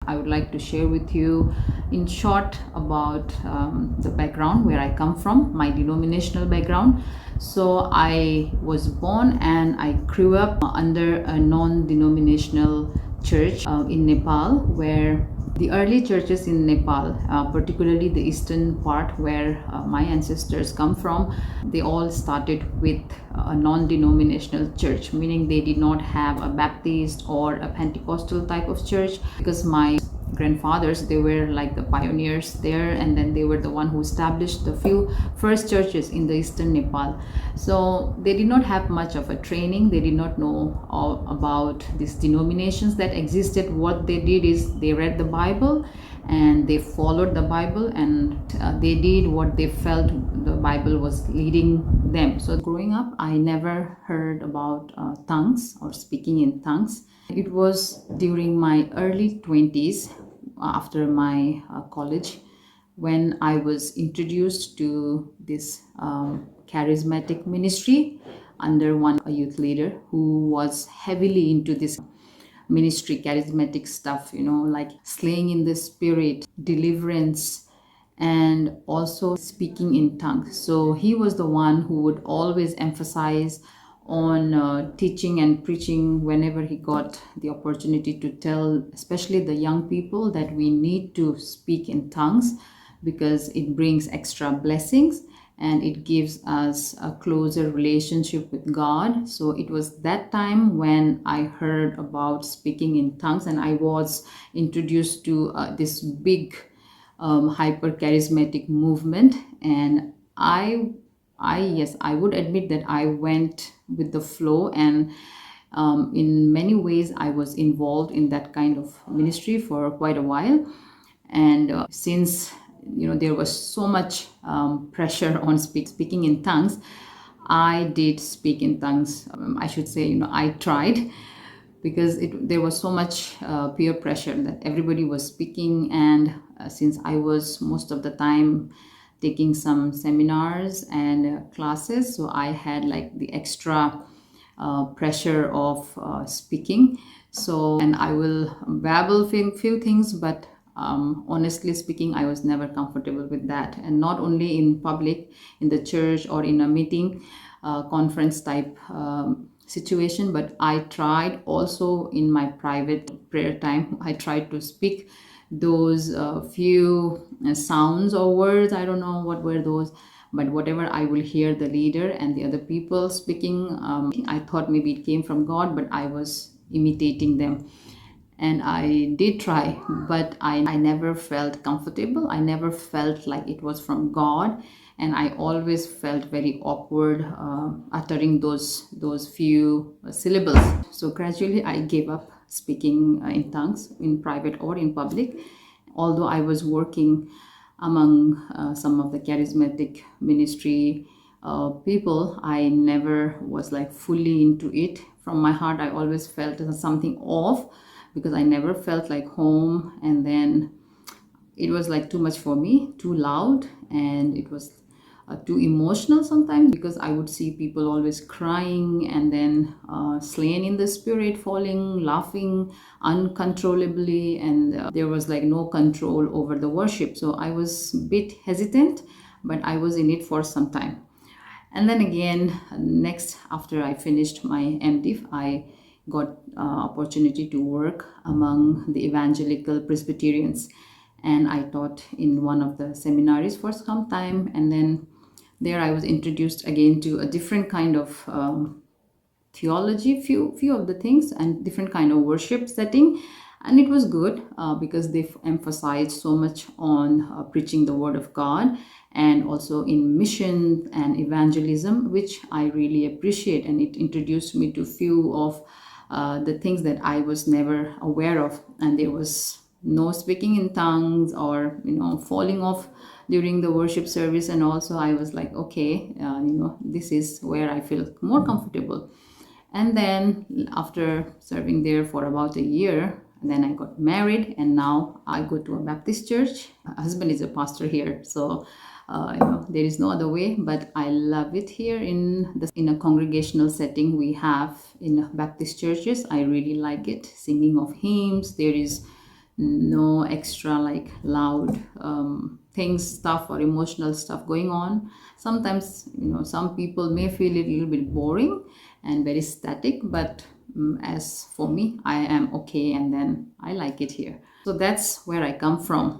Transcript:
I would like to share with you in short about the background where I come from, my denominational background. So I was born and I grew up under a non-denominational church in Nepal, where the early churches in Nepal, particularly the eastern part where my ancestors come from, they all started with a non-denominational church, meaning they did not have a Baptist or a Pentecostal type of church, because my grandfathers, they were like the pioneers there, and then they were the one who established the few first churches in the eastern Nepal. So they did not have much of a training. They did not know all about these denominations that existed. What they did is they read the Bible and they followed the Bible, and they did what they felt the Bible was leading them. So growing up, I never heard about tongues or speaking in tongues. It was during my early 20s, after my college, when I was introduced to this charismatic ministry under one youth leader who was heavily into this ministry, charismatic stuff, like slaying in the spirit, deliverance, and also speaking in tongues. So he was the one who would always emphasize on teaching and preaching whenever he got the opportunity to tell, especially the young people, that we need to speak in tongues because it brings extra blessings and it gives us a closer relationship with God. So it was that time when I heard about speaking in tongues, and I was introduced to this big hyper charismatic movement. And I would admit that I went with the flow, and in many ways I was involved in that kind of ministry for quite a while. And since there was so much pressure on speaking in tongues, I did speak in tongues. I should say, I tried, because there was so much peer pressure that everybody was speaking. And since I was most of the time taking some seminars and classes, so I had like the extra pressure of speaking. So, and I will babble few things, but honestly speaking, I was never comfortable with that. And not only in public, in the church or in a meeting, conference type situation, but I tried also in my private prayer time. I tried to speak those few sounds or words. I don't know what were those, but whatever I will hear the leader and the other people speaking, I thought maybe it came from God, but I was imitating them. And I did try, but I never felt comfortable. I never felt like it was from God, and I always felt very awkward uttering those few syllables. So gradually I gave up speaking in tongues in private or in public. Although I was working among some of the charismatic ministry people, I never was like fully into it. From my heart, I always felt something off, because I never felt like home. And then it was like too much for me, too loud, and it was too emotional sometimes, because I would see people always crying and then slain in the spirit, falling, laughing uncontrollably, and there was like no control over the worship. So I was a bit hesitant, but I was in it for some time. And then again, next, after I finished my MDiv, I got opportunity to work among the Evangelical Presbyterians, and I taught in one of the seminaries for some time. And then there I was introduced again to a different kind of theology, few of the things, and different kind of worship setting. And it was good because they emphasized so much on preaching the word of God, and also in mission and evangelism, which I really appreciate. And it introduced me to few of the things that I was never aware of. And there was no speaking in tongues or falling off during the worship service. And also I was like, okay, this is where I feel more comfortable. And then after serving there for about a year, then I got married, and now I go to a Baptist church. My husband is a pastor here, so there is no other way. But I love it here in a congregational setting we have in Baptist churches. I really like it. Singing of hymns. There is no extra like loud stuff or emotional stuff going on. Sometimes, some people may feel it a little bit boring and very static, but as for me, I am okay, and then I like it here. So that's where I come from.